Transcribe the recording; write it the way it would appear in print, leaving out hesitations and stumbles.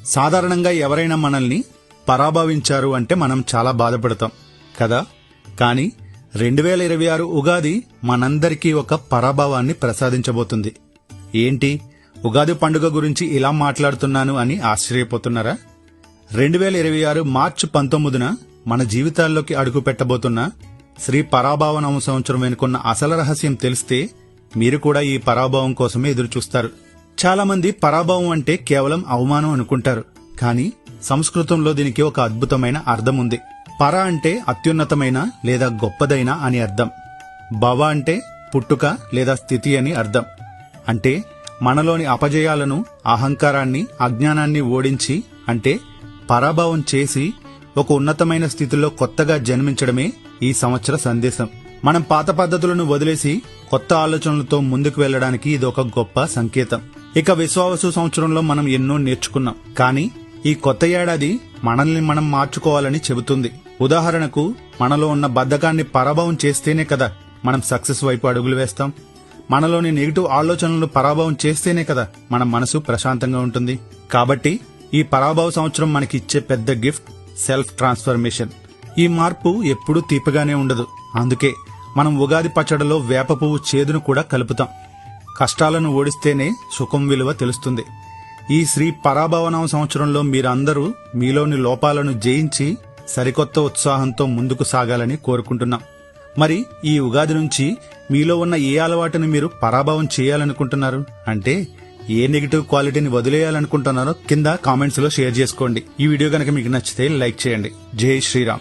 సాధారణంగా ఎవరైనా మనల్ని పరాభవించారు అంటే మనం చాలా బాధపడతాం కదా. కానీ 2026 ఉగాది మనందరికీ ఒక పరాభవాన్ని ప్రసాదించబోతుంది. ఏంటి, ఉగాది పండుగ గురించి ఇలా మాట్లాడుతున్నాను అని ఆశ్చర్యపోతున్నారా? 2026 మార్చి 19న మన జీవితాల్లోకి అడుగు పెట్టబోతున్న శ్రీ పరాభవ సంవత్సరం వెనుకున్న అసలు రహస్యం తెలిస్తే మీరు కూడా ఈ పరాభవం కోసమే ఎదురుచూస్తారు. చాలా మంది పరాభవం అంటే కేవలం అవమానం అనుకుంటారు. కానీ సంస్కృతంలో దీనికి ఒక అద్భుతమైన అర్థం ఉంది. పర అంటే అత్యున్నతమైన లేదా గొప్పదైన అని అర్థం. భవ అంటే పుట్టుక లేదా స్థితి అని అర్థం. అంటే మనలోని అపజయాలను, అహంకారాన్ని, అజ్ఞానాన్ని ఓడించి, అంటే పరాభవం చేసి ఒక ఉన్నతమైన స్థితిలో కొత్తగా జన్మించడమే ఈ సంవత్సర సందేశం. మనం పాత పద్ధతులను వదిలేసి కొత్త ఆలోచనలతో ముందుకు వెళ్లడానికి ఇది ఒక గొప్ప సంకేతం. ఇక విశ్వావసు సంవత్సరంలో మనం ఎన్నో నేర్చుకున్నాం. కానీ ఈ కొత్త ఏడాది మనల్ని మనం మార్చుకోవాలని చెబుతుంది. ఉదాహరణకు, మనలో ఉన్న బద్ధకాన్ని పరాభవం చేస్తేనే కదా మనం సక్సెస్ వైపు అడుగులు వేస్తాం. మనలోని నెగిటివ్ ఆలోచనలను పరాభవం చేస్తేనే కదా మన మనసు ప్రశాంతంగా ఉంటుంది. కాబట్టి ఈ పరాభవ సంవత్సరం మనకిచ్చే పెద్ద గిఫ్ట్ సెల్ఫ్ ట్రాన్స్ఫర్మేషన్. ఈ మార్పు ఎప్పుడూ తీపిగానే ఉండదు. అందుకే మనం ఉగాది పచ్చడిలో వేప పువ్వు చేదును కూడా కలుపుతాం. కష్టాలను ఓడిస్తేనే సుఖం విలువ తెలుస్తుంది. ఈ శ్రీ పరాభవ సంవత్సరంలో మీరందరూ మీలోని లోపాలను జయించి సరికొత్త ఉత్సాహంతో ముందుకు సాగాలని కోరుకుంటున్నాం. మరి ఈ ఉగాది నుంచి మీలో ఉన్న ఏ అలవాటుని మీరు పరాభవం చేయాలనుకుంటున్నారు? అంటే ఏ నెగిటివ్ క్వాలిటీని వదిలేయాలనుకుంటున్నారో కింద కామెంట్స్ లో షేర్ చేసుకోండి. ఈ వీడియో గనక మీకు నచ్చితే లైక్ చేయండి. జై శ్రీరామ్.